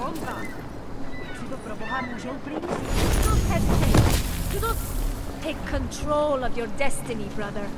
Don't hesitate. You don't take control of your destiny, brother.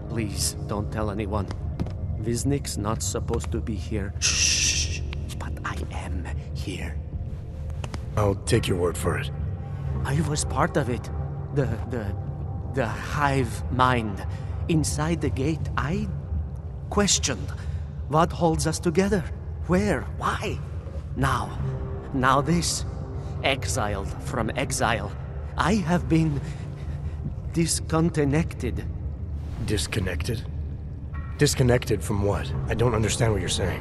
Please, don't tell anyone. Viznik's not supposed to be here. Shh! But I am here. I'll take your word for it. I was part of it. The hive mind. Inside the gate, I questioned what holds us together. Where? Why? Now this. Exiled from exile. I have been disconnected. Disconnected? Disconnected from what? I don't understand what you're saying.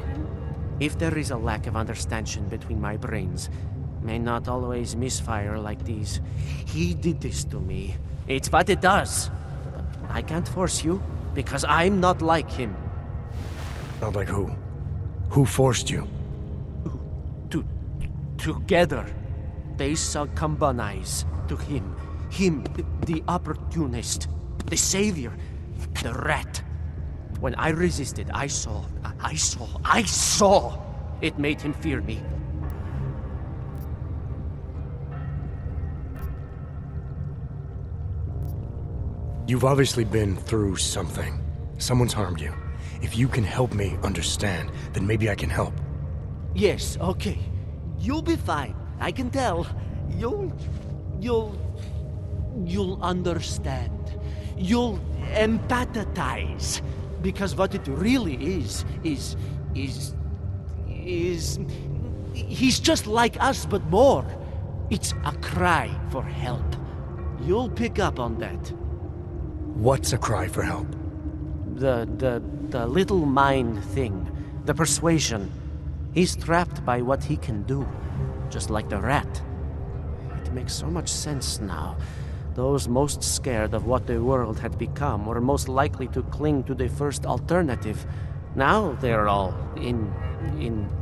If there is a lack of understanding between my brains, may not always misfire like these. He did this to me. It's what it does. But I can't force you, because I'm not like him. Not like who? Who forced you? Together, they succumbanize to him. Him, the opportunist, the savior, the rat. When I resisted, I saw. It made him fear me. You've obviously been through something. Someone's harmed you. If you can help me understand, then maybe I can help. Yes, okay. You'll be fine. I can tell. You'll understand. You'll empathize. Because what it really is he's just like us, but more. It's a cry for help. You'll pick up on that. What's a cry for help? The little mind thing. The persuasion. He's trapped by what he can do. Just like the rat. It makes so much sense now. Those most scared of what the world had become were most likely to cling to the first alternative. Now they're all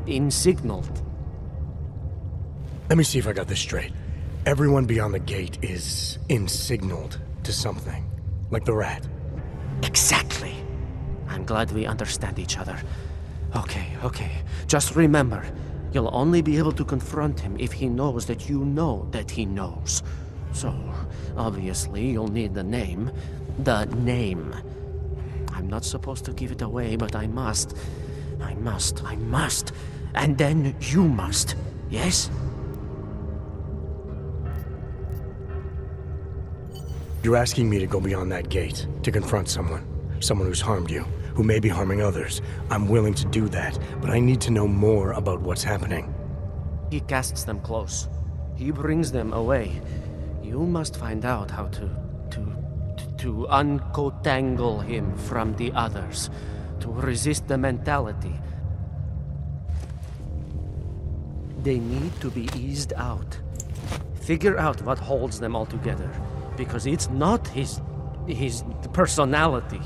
insignaled. Let me see if I got this straight. Everyone beyond the gate is insignaled to something. Like the rat. Exactly. I'm glad we understand each other. Okay. Just remember, you'll only be able to confront him if he knows that you know that he knows. So, obviously, you'll need the name. The name. I'm not supposed to give it away, but I must. And then you must. Yes? You're asking me to go beyond that gate, to confront someone. Someone who's harmed you, who may be harming others. I'm willing to do that, but I need to know more about what's happening. He casts them close. He brings them away. You must find out how to uncotangle him from the others. To resist the mentality. They need to be eased out. Figure out what holds them all together. Because it's not his personality.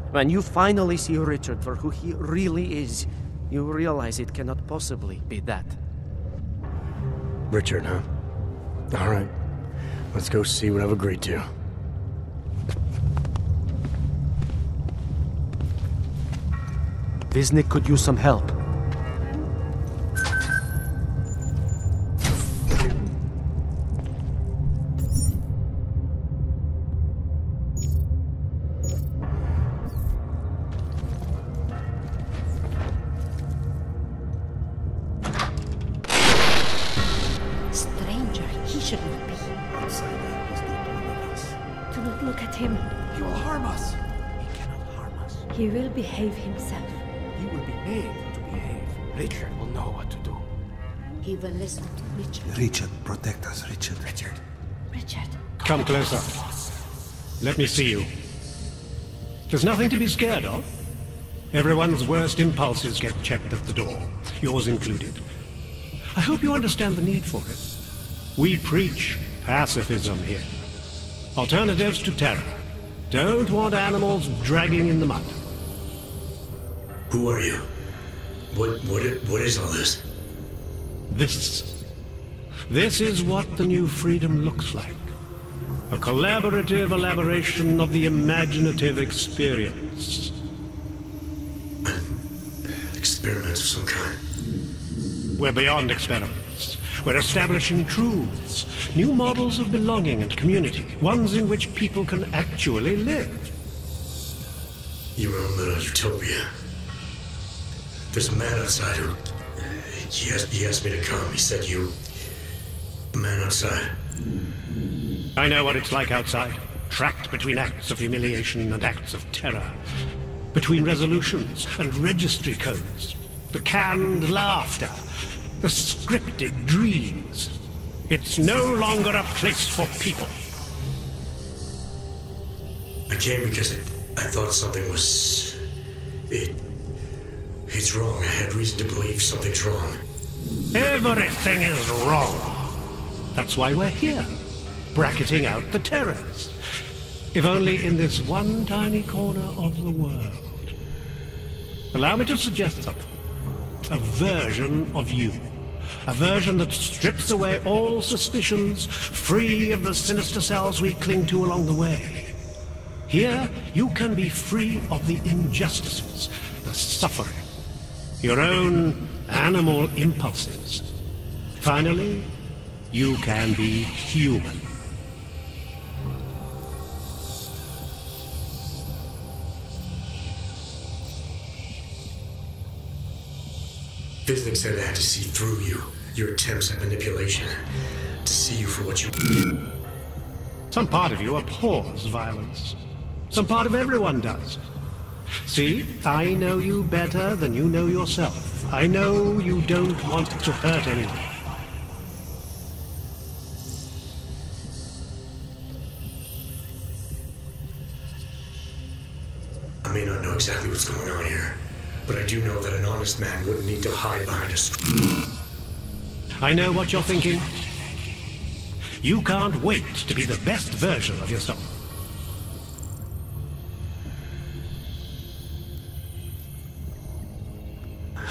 When you finally see Richard for who he really is, you realize it cannot possibly be that. Richard, huh? All right. Let's go see what I've agreed to. Viznik could use some help. him. He will harm us. He cannot harm us. He will behave himself. He will be made to behave. Richard will know what to do. He will listen to Richard. Richard, protect us, Richard. Richard. Come closer. Let me see you. There's nothing to be scared of. Everyone's worst impulses get checked at the door, yours included. I hope you understand the need for it. We preach pacifism here. Alternatives to terror. Don't want animals dragging in the mud. Who are you? What is all this? This is what the new freedom looks like. A collaborative elaboration of the imaginative experience. Experiment of some kind. We're beyond experiments. We're establishing truths, new models of belonging and community, ones in which people can actually live. Your own little utopia. There's a man outside who... He asked me to come. He said you... A man outside. I know what it's like outside. Trapped between acts of humiliation and acts of terror. Between resolutions and registry codes. The canned laughter. The scripted dreams. It's no longer a place for people. I came because I thought something was... It's wrong. I had reason to believe something's wrong. Everything is wrong. That's why we're here. Bracketing out the terrors. If only in this one tiny corner of the world. Allow me to suggest something. A version of you. A version that strips away all suspicions, free of the sinister cells we cling to along the way. Here, you can be free of the injustices, the suffering, your own animal impulses. Finally, you can be human. Viznik said I had to see through you, your attempts at manipulation, to see you for what you... Some part of you abhors violence. Some part of everyone does. See, I know you better than you know yourself. I know you don't want to hurt anyone. I may not know exactly what's going on here, but I do know that an honest man wouldn't need to hide behind a screen. I know what you're thinking. You can't wait to be the best version of yourself.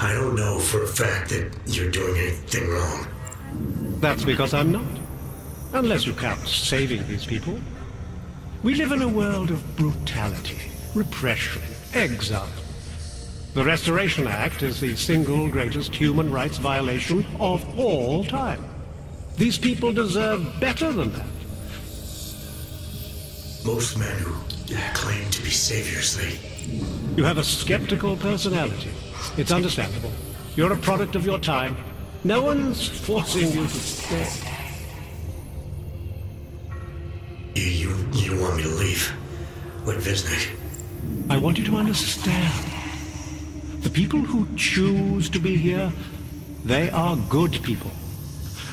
I don't know for a fact that you're doing anything wrong. That's because I'm not. Unless you count saving these people. We live in a world of brutality, repression, exile. The Restoration Act is the single greatest human rights violation of all time. These people deserve better than that. Most men who claim to be saviors, You have a skeptical personality. It's understandable. You're a product of your time. No one's forcing you to stay. You want me to leave? Like Viznik? I want you to understand. The people who choose to be here, they are good people.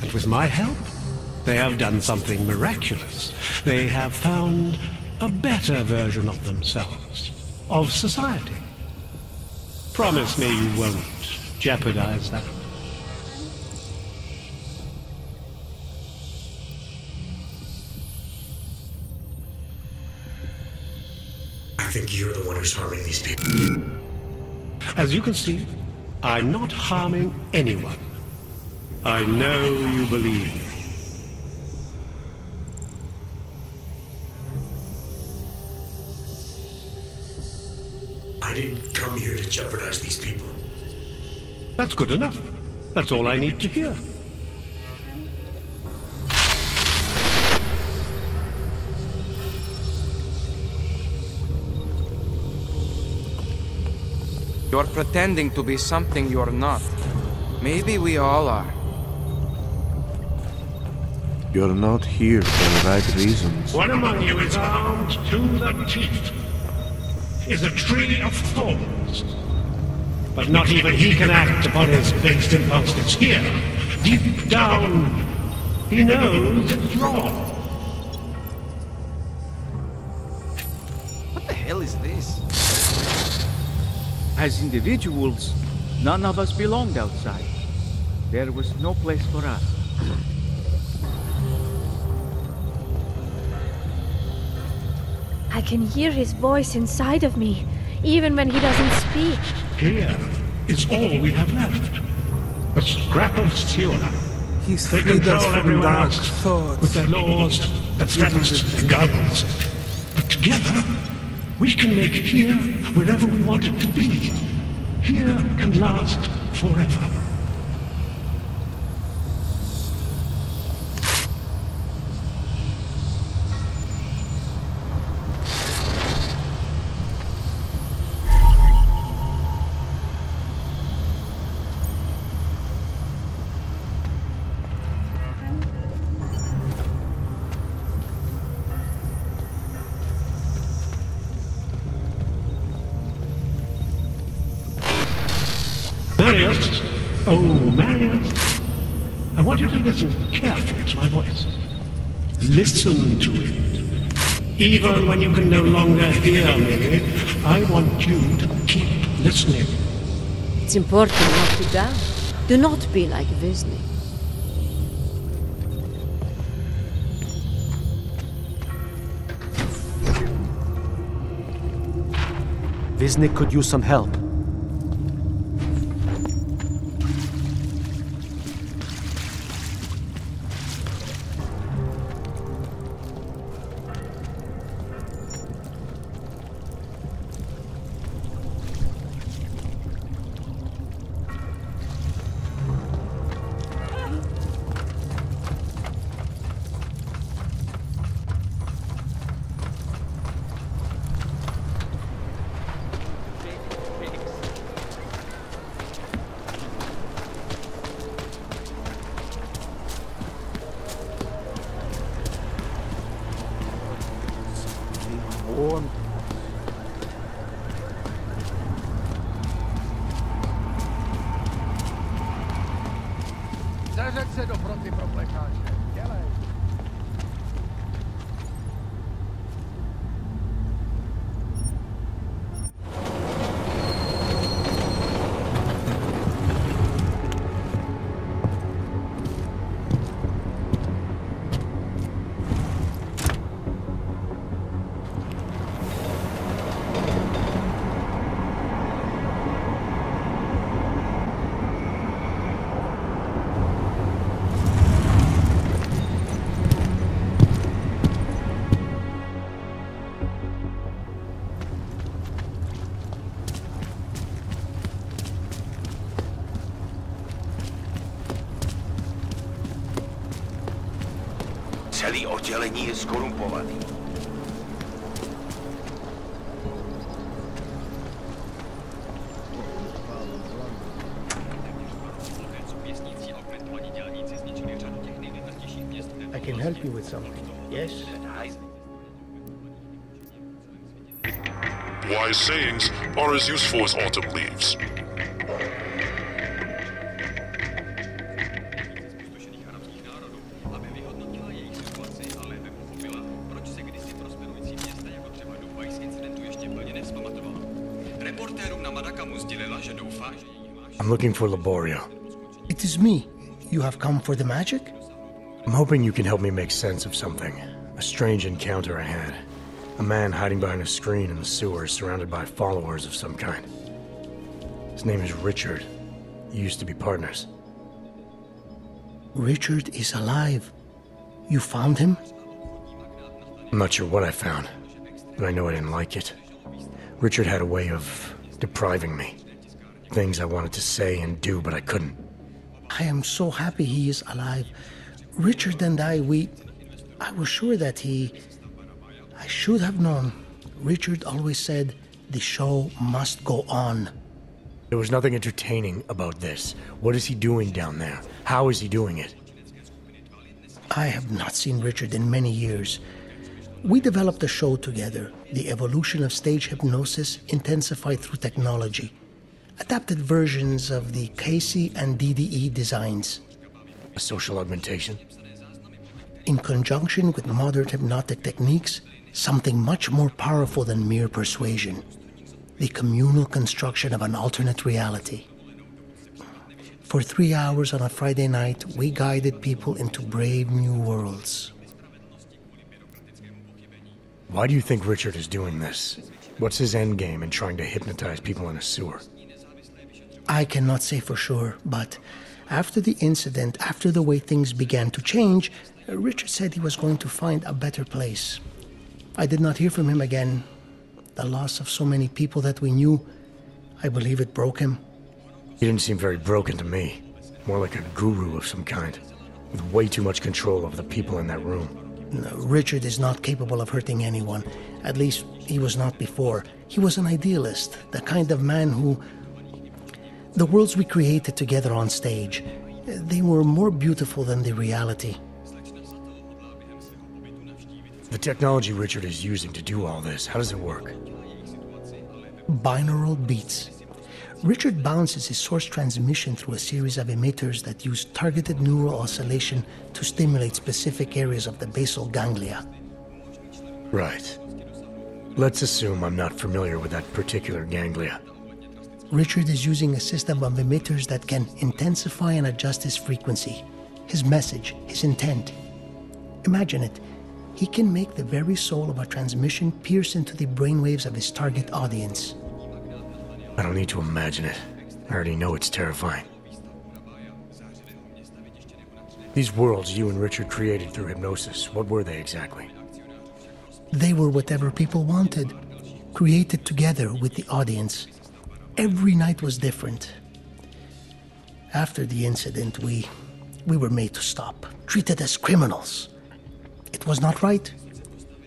And with my help, they have done something miraculous. They have found a better version of themselves, of society. Promise me you won't jeopardize that. I think you're the one who's harming these people. As you can see, I'm not harming anyone. I know you believe me. I didn't come here to jeopardize these people. That's good enough. That's all I need to hear. You're pretending to be something you're not. Maybe we all are. You're not here for the right reasons. One among you is armed to the teeth. Is a tree of thorns. But not even he can act upon his based impulses. Here, deep down, he knows it's wrong. What the hell is this? As individuals, none of us belonged outside. There was no place for us. I can hear his voice inside of me, even when he doesn't speak. Here is all we have left. A scrap of steel. He's They freed us control from everyone dark else thoughts. with their laws, their threats, and guns. But together, we can make here wherever we want it to be. Here can last forever. Marius! Oh, Marius! I want you to listen carefully to my voice. Listen to it. Even when you can no longer hear me, I want you to keep listening. It's important not to doubt. Do not be like Viznik. Viznik could use some help. Zařaď se do fronty pro plekáče. Dělej. Celý oddělení je skorumpovaný. I can help you with something, yes? Wise sayings are as useful as autumn leaves. I'm looking for Laborio. It is me. You have come for the magic? I'm hoping you can help me make sense of something. A strange encounter I had. A man hiding behind a screen in the sewers, surrounded by followers of some kind. His name is Richard. You used to be partners. Richard is alive. You found him? I'm not sure what I found, but I know I didn't like it. Richard had a way of depriving me. Things I wanted to say and do, but I couldn't. I am so happy he is alive. Richard and I was sure that I should have known. Richard always said the show must go on. There was nothing entertaining about this. What is he doing down there? How is he doing it? I have not seen Richard in many years. We developed a show together, The Evolution of Stage Hypnosis Intensified Through Technology. Adapted versions of the Casey and DDE designs. A social augmentation? In conjunction with modern hypnotic techniques, something much more powerful than mere persuasion. The communal construction of an alternate reality. For 3 hours on a Friday night, we guided people into brave new worlds. Why do you think Richard is doing this? What's his endgame in trying to hypnotize people in a sewer? I cannot say for sure, but after the incident, after the way things began to change, Richard said he was going to find a better place. I did not hear from him again. The loss of so many people that we knew, I believe it broke him. He didn't seem very broken to me. More like a guru of some kind, with way too much control over the people in that room. No, Richard is not capable of hurting anyone. At least, he was not before. He was an idealist, the kind of man who... The worlds we created together on stage, they were more beautiful than the reality. The technology Richard is using to do all this, how does it work? Binaural beats. Richard bounces his source transmission through a series of emitters that use targeted neural oscillation to stimulate specific areas of the basal ganglia. Right. Let's assume I'm not familiar with that particular ganglia. Richard is using a system of emitters that can intensify and adjust his frequency, his message, his intent. Imagine it. He can make the very soul of a transmission pierce into the brainwaves of his target audience. I don't need to imagine it. I already know it's terrifying. These worlds you and Richard created through hypnosis, what were they exactly? They were whatever people wanted, created together with the audience. Every night was different. After the incident, we were made to stop, treated as criminals. It was not right.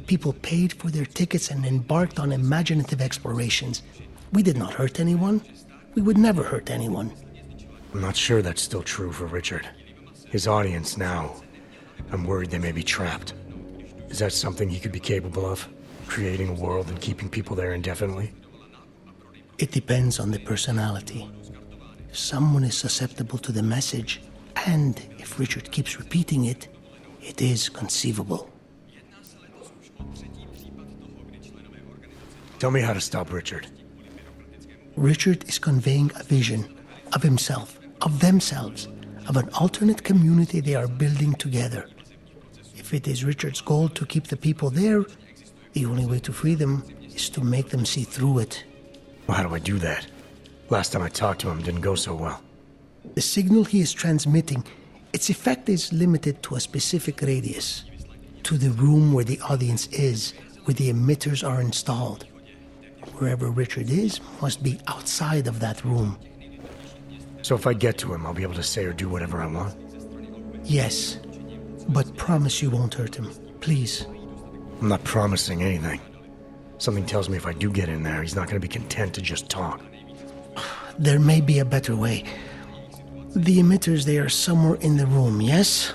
People paid for their tickets and embarked on imaginative explorations. We did not hurt anyone. We would never hurt anyone. I'm not sure that's still true for Richard. His audience now, I'm worried they may be trapped. Is that something he could be capable of? Creating a world and keeping people there indefinitely? It depends on the personality. If someone is susceptible to the message, and if Richard keeps repeating it, it is conceivable. Tell me how to stop Richard. Richard is conveying a vision of himself, of themselves, of an alternate community they are building together. If it is Richard's goal to keep the people there, the only way to free them is to make them see through it. Well, how do I do that? Last time I talked to him, it didn't go so well. The signal he is transmitting, its effect is limited to a specific radius, to the room where the audience is, where the emitters are installed. Wherever Richard is must be outside of that room. So if I get to him, I'll be able to say or do whatever I want? Yes, but promise you won't hurt him, please. I'm not promising anything. Something tells me if I do get in there, he's not going to be content to just talk. There may be a better way. The emitters, they are somewhere in the room, yes?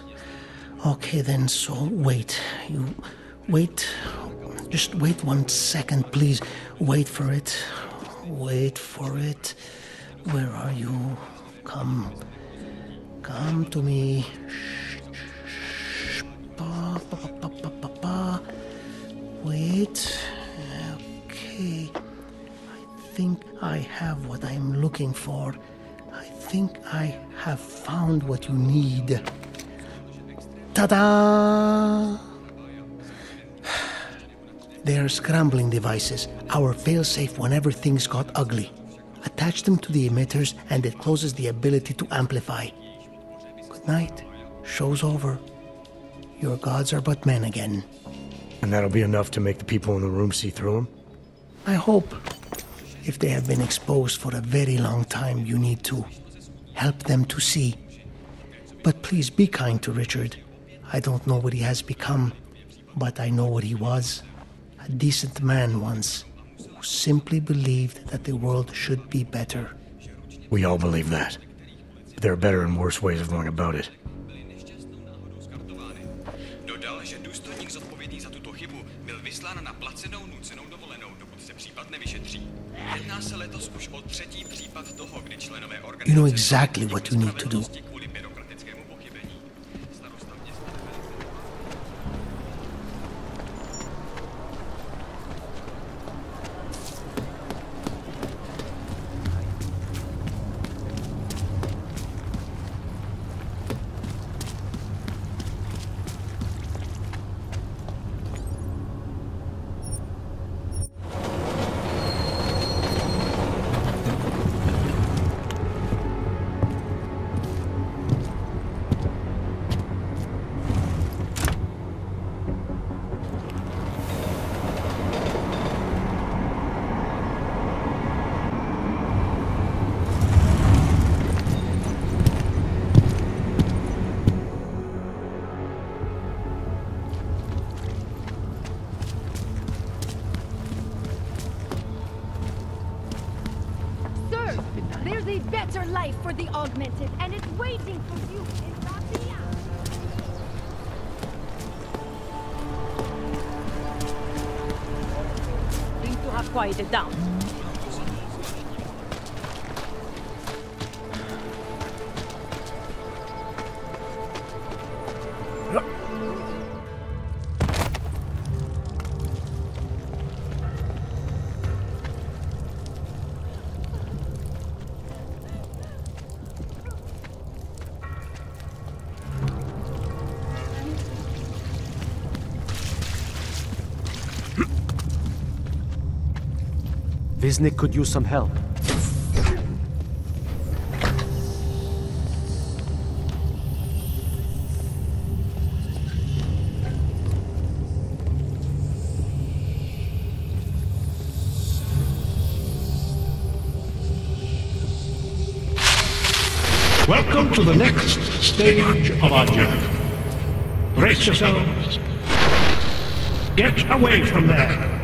Okay then, so wait. You wait. Just wait 1 second, please. Wait for it. Wait for it. Where are you? Come to me. Shh. Pa, pa, pa, pa, pa, pa. Wait. Okay. I think I have what I'm looking for. I think I have found what you need. Ta-da! They are scrambling devices, our failsafe whenever things got ugly. Attach them to the emitters and it closes the ability to amplify. Good night. Show's over. Your gods are but men again. And that'll be enough to make the people in the room see through him? I hope. If they have been exposed for a very long time, you need to help them to see. But please be kind to Richard. I don't know what he has become, but I know what he was. A decent man once, who simply believed that the world should be better. We all believe that. But there are better and worse ways of going about it. You know exactly what you need to do. There's a better life for the augmented, and it's waiting for you in Rabia. Seem to have quieted down. Viznik could use some help. Welcome to the next stage of our journey. Brace yourselves. Get away from there.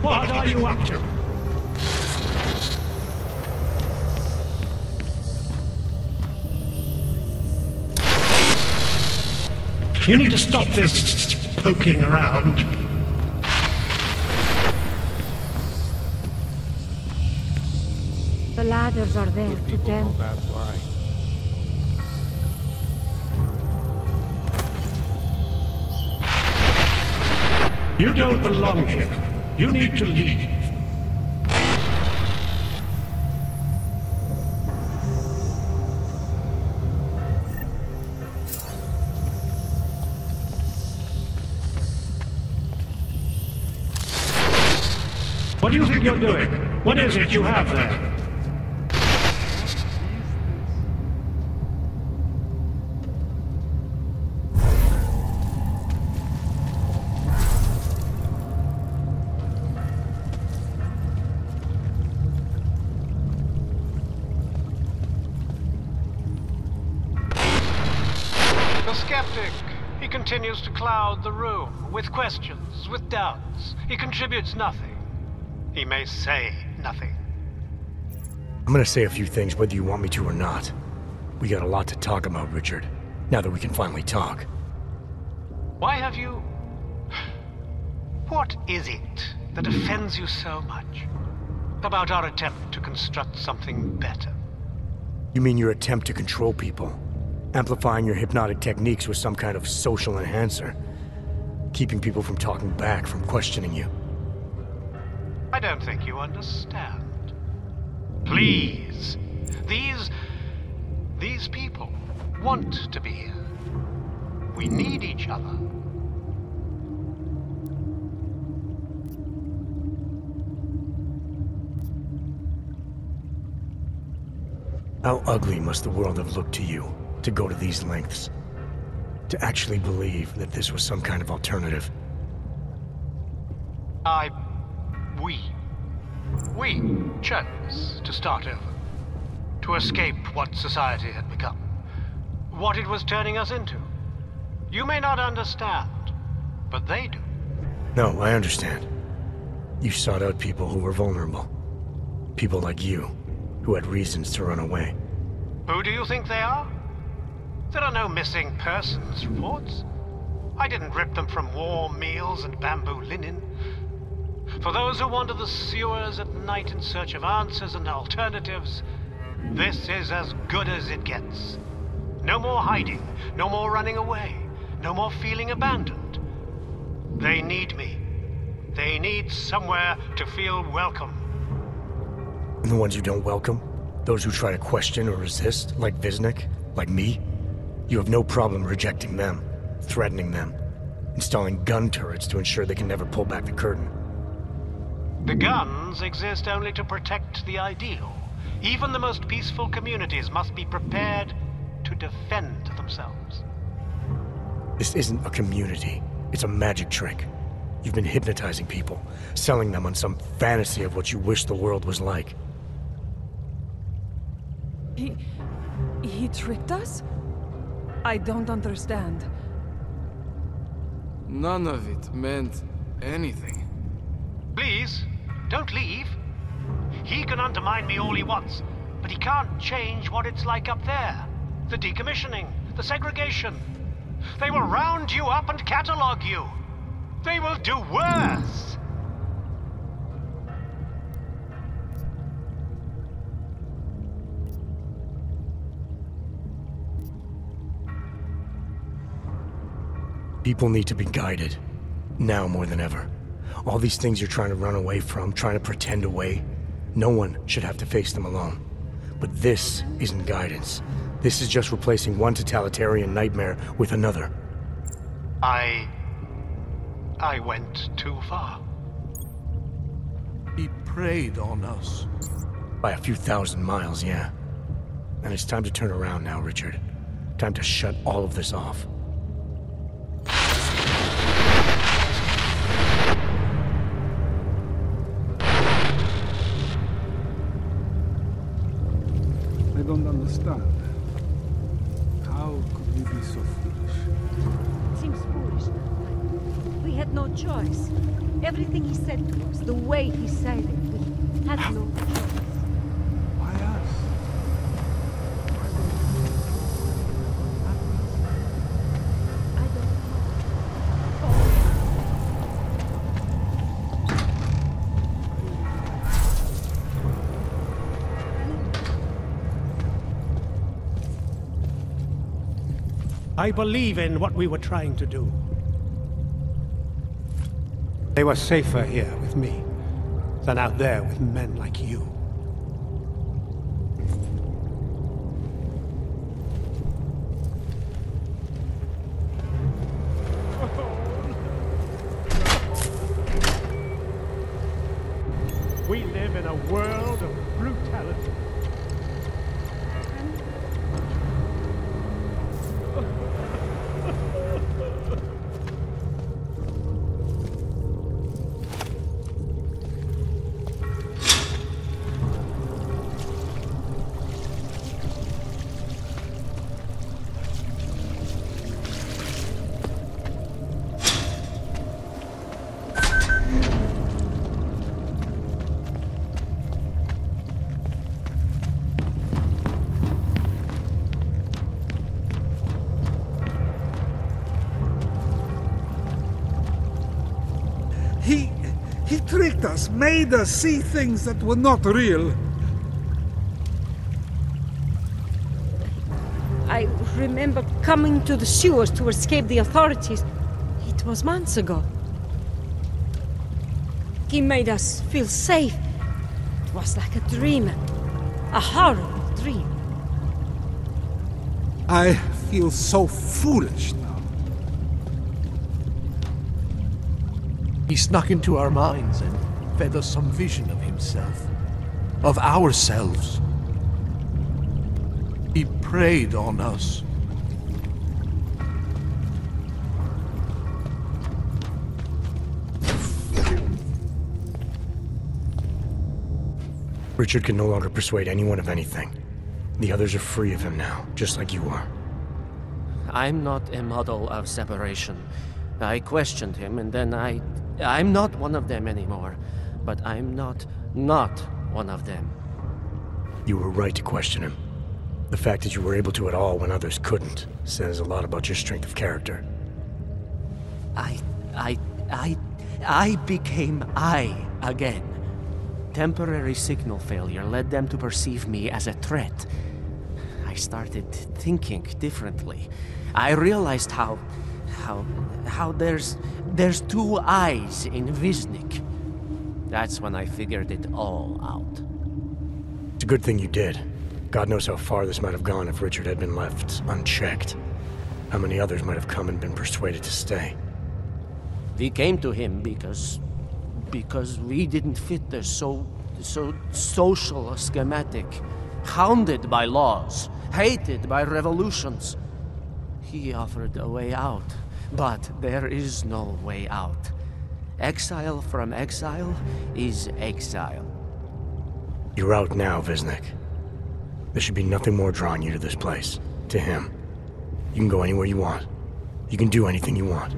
What are you up to? You need to stop this poking around. The ladders are there to tempt. That's why. You don't belong here. You need to leave. What do you think you're doing? What is it you have there? Skeptic. He continues to cloud the room with questions, with doubts. He contributes nothing. He may say nothing. I'm gonna say a few things whether you want me to or not. We got a lot to talk about, Richard. Now that we can finally talk. Why have you... What is it that offends you so much about our attempt to construct something better? You mean your attempt to control people? Amplifying your hypnotic techniques with some kind of social enhancer. Keeping people from talking back, from questioning you. I don't think you understand. Please. These people want to be here. We need each other. How ugly must the world have looked to you? To go to these lengths. To actually believe that this was some kind of alternative. We chose to start over. To escape what society had become. What it was turning us into. You may not understand, but they do. No, I understand. You sought out people who were vulnerable. People like you, who had reasons to run away. Who do you think they are? There are no missing persons reports. I didn't rip them from warm meals and bamboo linen. For those who wander the sewers at night in search of answers and alternatives, this is as good as it gets. No more hiding, no more running away, no more feeling abandoned. They need me. They need somewhere to feel welcome. And the ones you don't welcome? Those who try to question or resist, like Viznik, like me? You have no problem rejecting them, threatening them, installing gun turrets to ensure they can never pull back the curtain. The guns exist only to protect the ideal. Even the most peaceful communities must be prepared to defend themselves. This isn't a community. It's a magic trick. You've been hypnotizing people, selling them on some fantasy of what you wish the world was like. He tricked us? I don't understand. None of it meant anything. Please, don't leave. He can undermine me all he wants, but he can't change what it's like up there. The decommissioning, the segregation. They will round you up and catalog you. They will do worse. People need to be guided. Now more than ever. All these things you're trying to run away from, trying to pretend away, no one should have to face them alone. But this isn't guidance. This is just replacing one totalitarian nightmare with another. I went too far. He preyed on us. By a few thousand miles, yeah. And it's time to turn around now, Richard. Time to shut all of this off. I don't understand. How could we be so foolish? It seems foolish. We had no choice. Everything he said to us, the way he said it, we had no choice. Why us? I don't I believe in what we were trying to do. They were safer here with me than out there with men like you. We live in a world of brutality. He tricked us, made us see things that were not real. I remember coming to the sewers to escape the authorities. It was months ago. He made us feel safe. It was like a dream. A horrible dream. I feel so foolish now. He snuck into our minds and fed us some vision of himself, of ourselves. He preyed on us. Richard can no longer persuade anyone of anything. The others are free of him now, just like you are. I'm not a model of separation. I questioned him, and then I'm not one of them anymore. But I'm not one of them. You were right to question him. The fact that you were able to at all when others couldn't says a lot about your strength of character. I became I again. Temporary signal failure led them to perceive me as a threat. I started thinking differently. I realized how there's two eyes in Viznik. That's when I figured it all out. It's a good thing you did. God knows how far this might have gone if Richard had been left unchecked. How many others might have come and been persuaded to stay. We came to him because we didn't fit the so social schematic, hounded by laws, hated by revolutions. He offered a way out, but there is no way out. Exile from exile is exile. You're out now, Viznik. There should be nothing more drawing you to this place, to him. You can go anywhere you want. You can do anything you want.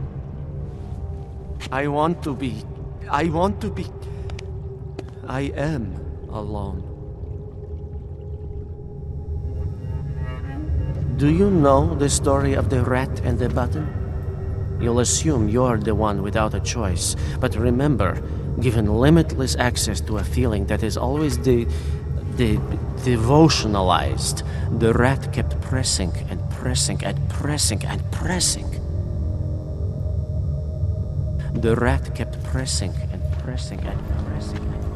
I am alone. Do you know the story of the rat and the button? You'll assume you're the one without a choice, but remember, given limitless access to a feeling that is always devotionalized, the rat kept pressing and pressing and pressing and pressing. The rat kept pressing and pressing and pressing and